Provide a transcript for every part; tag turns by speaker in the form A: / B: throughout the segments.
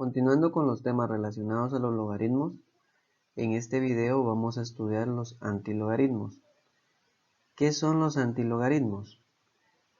A: Continuando con los temas relacionados a los logaritmos, en este video vamos a estudiar los antilogaritmos. ¿Qué son los antilogaritmos?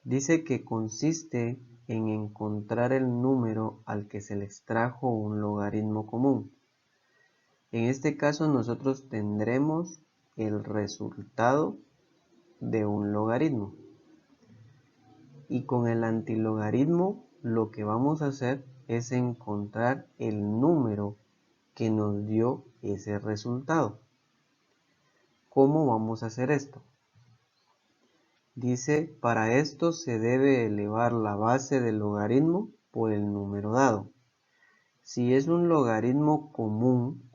A: Dice que consiste en encontrar el número al que se le extrajo un logaritmo común. En este caso nosotros tendremos el resultado de un logaritmo. Y con el antilogaritmo lo que vamos a hacer es encontrar el número que nos dio ese resultado. ¿Cómo vamos a hacer esto? Dice, para esto se debe elevar la base del logaritmo por el número dado. Si es un logaritmo común,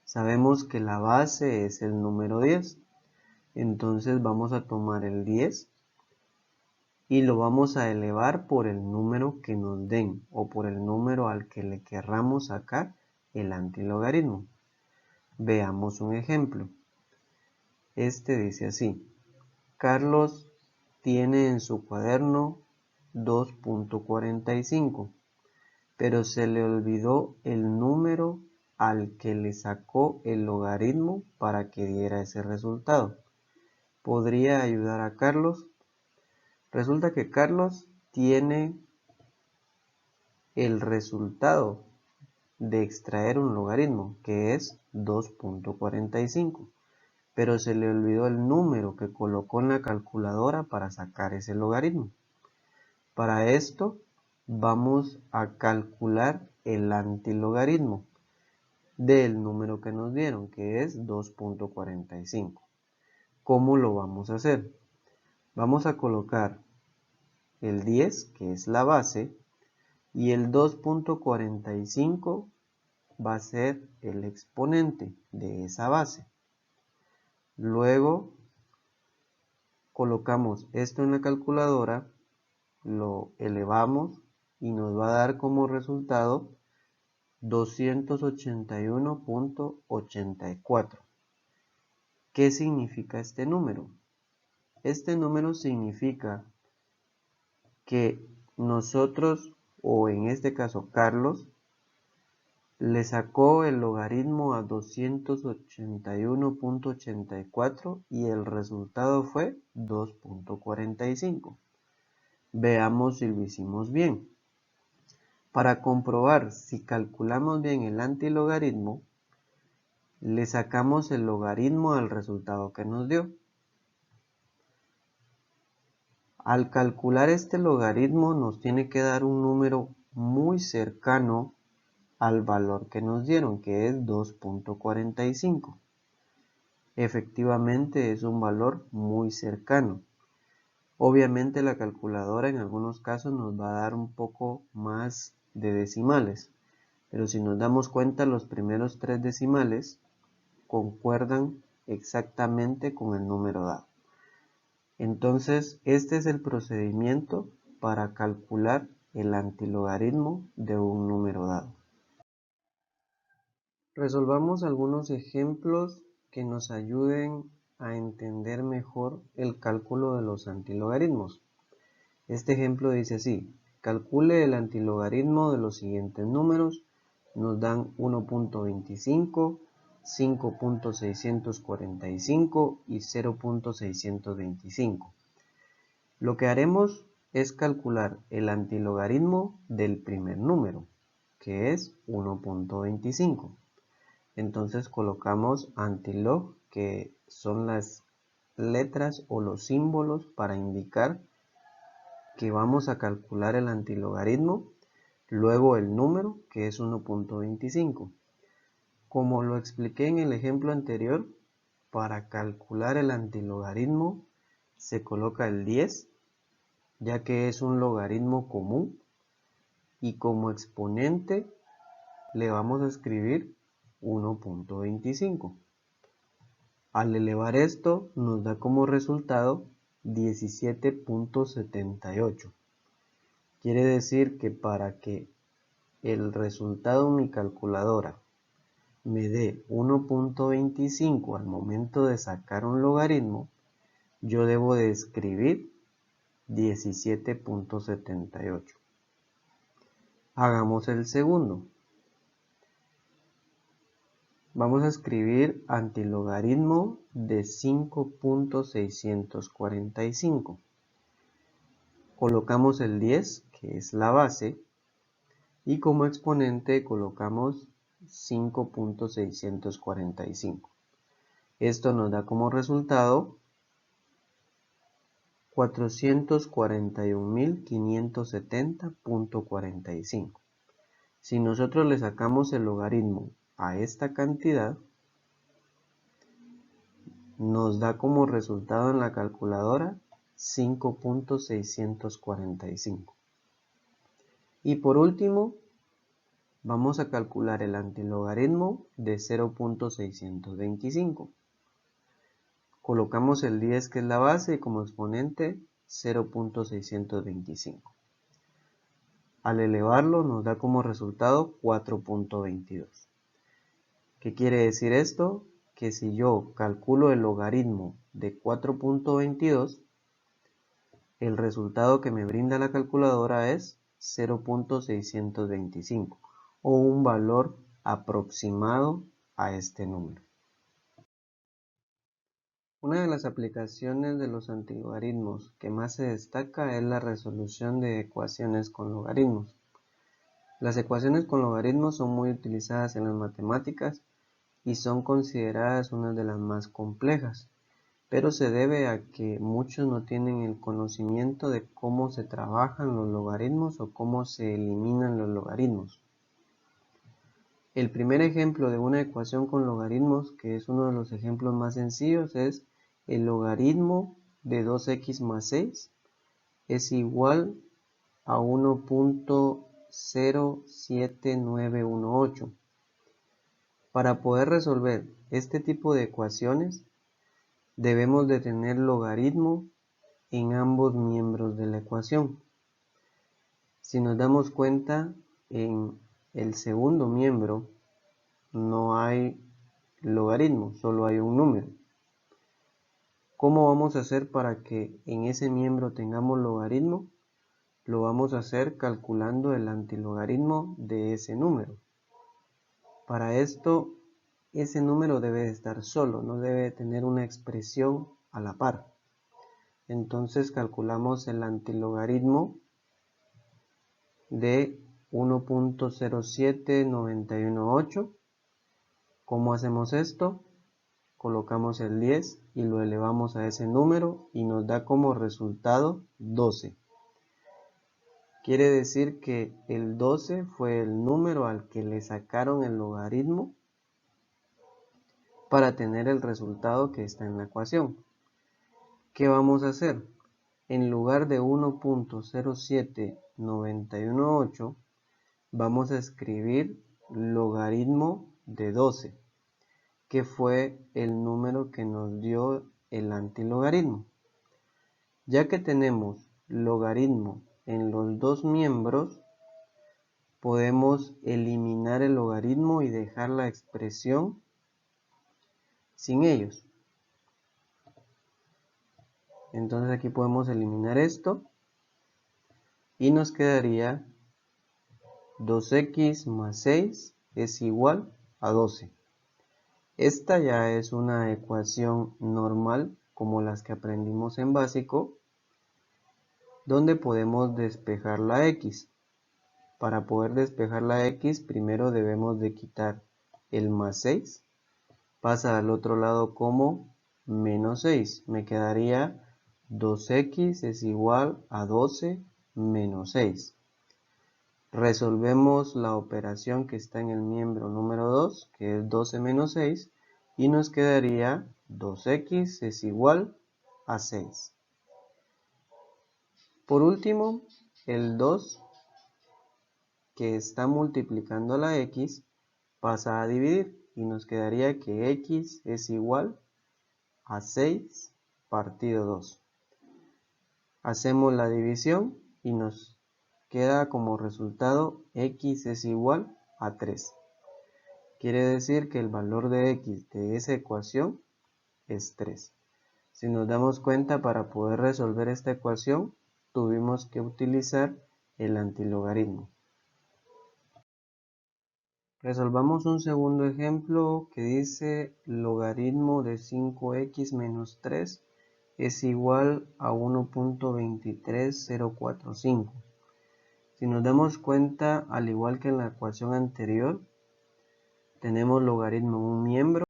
A: sabemos que la base es el número 10. Entonces vamos a tomar el 10 y lo vamos a elevar por el número que nos den o por el número al que le querramos sacar el antilogaritmo. Veamos un ejemplo. Este dice así: Carlos tiene en su cuaderno 2.45, pero se le olvidó el número al que le sacó el logaritmo para que diera ese resultado. ¿Podría ayudar a Carlos? Resulta que Carlos tiene el resultado de extraer un logaritmo, que es 2.45, pero se le olvidó el número que colocó en la calculadora para sacar ese logaritmo. Para esto vamos a calcular el antilogaritmo del número que nos dieron, que es 2.45. ¿Cómo lo vamos a hacer? Vamos a colocar el 10, que es la base, y el 2.45 va a ser el exponente de esa base. Luego colocamos esto en la calculadora, lo elevamos y nos va a dar como resultado 281.84. ¿Qué significa este número? Este número significa que nosotros, o en este caso Carlos, le sacó el logaritmo a 281.84 y el resultado fue 2.45. Veamos si lo hicimos bien. Para comprobar si calculamos bien el antilogaritmo, le sacamos el logaritmo al resultado que nos dio. Al calcular este logaritmo nos tiene que dar un número muy cercano al valor que nos dieron, que es 2.45. Efectivamente es un valor muy cercano. Obviamente la calculadora en algunos casos nos va a dar un poco más de decimales, pero si nos damos cuenta los primeros 3 decimales concuerdan exactamente con el número dado. Entonces este es el procedimiento para calcular el antilogaritmo de un número dado. Resolvamos algunos ejemplos que nos ayuden a entender mejor el cálculo de los antilogaritmos. Este ejemplo dice así: calcule el antilogaritmo de los siguientes números. Nos dan 1.25, 5.645 y 0.625. Lo que haremos es calcular el antilogaritmo del primer número, que es 1.25. Entonces colocamos antilog, que son las letras o los símbolos para indicar que vamos a calcular el antilogaritmo, luego el número, que es 1.25. Como lo expliqué en el ejemplo anterior, para calcular el antilogaritmo se coloca el 10, ya que es un logaritmo común, y como exponente le vamos a escribir 1.25. Al elevar esto nos da como resultado 17.78. Quiere decir que para que el resultado en mi calculadora me dé 1.25 al momento de sacar un logaritmo, yo debo de escribir 17.78. Hagamos el segundo. Vamos a escribir antilogaritmo de 5.645. Colocamos el 10, que es la base, y como exponente colocamos 5.645. Esto nos da como resultado 441.570.45. Si nosotros le sacamos el logaritmo a esta cantidad, nos da como resultado en la calculadora 5.645. Y por último, vamos a calcular el antilogaritmo de 0.625. Colocamos el 10, que es la base, y como exponente 0.625. Al elevarlo nos da como resultado 4.22. ¿Qué quiere decir esto? Que si yo calculo el logaritmo de 4.22, el resultado que me brinda la calculadora es 0.625 o un valor aproximado a este número. Una de las aplicaciones de los antilogaritmos que más se destaca es la resolución de ecuaciones con logaritmos. Las ecuaciones con logaritmos son muy utilizadas en las matemáticas y son consideradas una de las más complejas, pero se debe a que muchos no tienen el conocimiento de cómo se trabajan los logaritmos o cómo se eliminan los logaritmos. El primer ejemplo de una ecuación con logaritmos, que es uno de los ejemplos más sencillos, es el logaritmo de 2x más 6 es igual a 1.07918. Para poder resolver este tipo de ecuaciones, debemos de tener logaritmo en ambos miembros de la ecuación. Si nos damos cuenta, en el segundo miembro no hay logaritmo, solo hay un número. ¿Cómo vamos a hacer para que en ese miembro tengamos logaritmo? Lo vamos a hacer calculando el antilogaritmo de ese número. Para esto, ese número debe de estar solo, no debe tener una expresión a la par. Entonces calculamos el antilogaritmo de 1.07918. ¿Cómo hacemos esto? Colocamos el 10 y lo elevamos a ese número y nos da como resultado 12. Quiere decir que el 12 fue el número al que le sacaron el logaritmo para tener el resultado que está en la ecuación. ¿Qué vamos a hacer? En lugar de 1.07918 vamos a escribir logaritmo de 12, que fue el número que nos dio el antilogaritmo. Ya que tenemos logaritmo en los dos miembros, podemos eliminar el logaritmo y dejar la expresión sin ellos. Entonces aquí podemos eliminar esto y nos quedaría 2x más 6 es igual a 12. Esta ya es una ecuación normal como las que aprendimos en básico, donde podemos despejar la x. Para poder despejar la x, primero debemos de quitar el más 6. Pasa al otro lado como menos 6. Me quedaría 2x es igual a 12 menos 6. Resolvemos la operación que está en el miembro número 2, que es 12 menos 6, y nos quedaría 2x es igual a 6. Por último, el 2 que está multiplicando la x pasa a dividir y nos quedaría que x es igual a 6 partido 2. Hacemos la división y nos queda como resultado x es igual a 3. Quiere decir que el valor de x de esa ecuación es 3. Si nos damos cuenta, para poder resolver esta ecuación tuvimos que utilizar el antilogaritmo. Resolvamos un segundo ejemplo que dice logaritmo de 5x menos 3 es igual a 1.23045. Si nos damos cuenta, al igual que en la ecuación anterior, tenemos logaritmo en un miembro,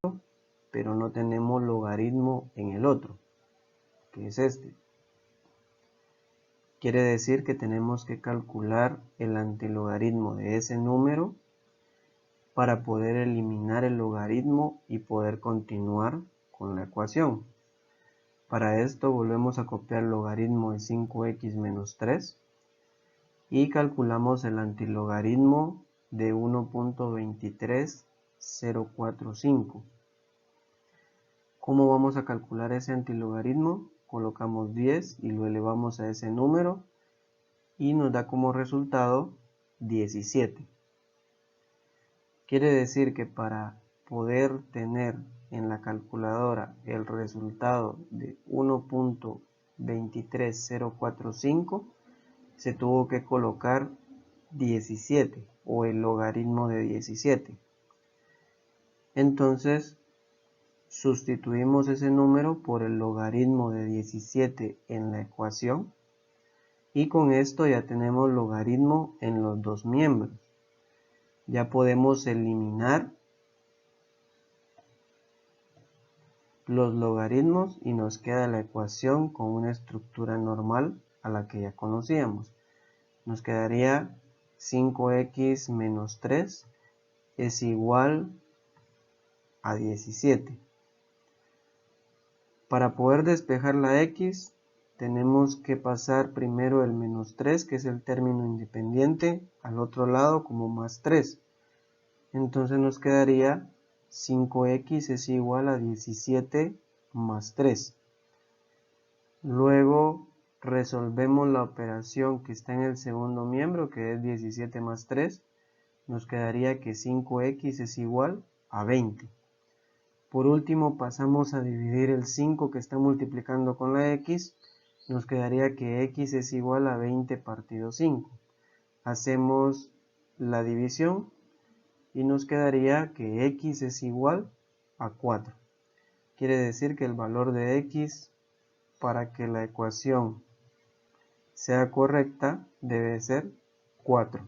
A: pero no tenemos logaritmo en el otro, que es este. Quiere decir que tenemos que calcular el antilogaritmo de ese número para poder eliminar el logaritmo y poder continuar con la ecuación. Para esto volvemos a copiar el logaritmo de 5x menos 3 y calculamos el antilogaritmo de 1.23045. ¿Cómo vamos a calcular ese antilogaritmo? Colocamos 10 y lo elevamos a ese número y nos da como resultado 17. Quiere decir que para poder tener en la calculadora el resultado de 1.23045 se tuvo que colocar 17 o el logaritmo de 17. Entonces sustituimos ese número por el logaritmo de 17 en la ecuación y con esto ya tenemos logaritmo en los dos miembros. Ya podemos eliminar los logaritmos y nos queda la ecuación con una estructura normal a la que ya conocíamos. Nos quedaría 5x menos 3 es igual a 17. Para poder despejar la x, tenemos que pasar primero el menos 3, que es el término independiente, al otro lado como más 3. Entonces nos quedaría 5x es igual a 17 más 3. Luego resolvemos la operación que está en el segundo miembro, que es 17 más 3. Nos quedaría que 5x es igual a 20. Por último pasamos a dividir el 5 que está multiplicando con la x. Nos quedaría que x es igual a 20 partido 5. Hacemos la división y nos quedaría que x es igual a 4. Quiere decir que el valor de x para que la ecuación sea correcta debe ser 4.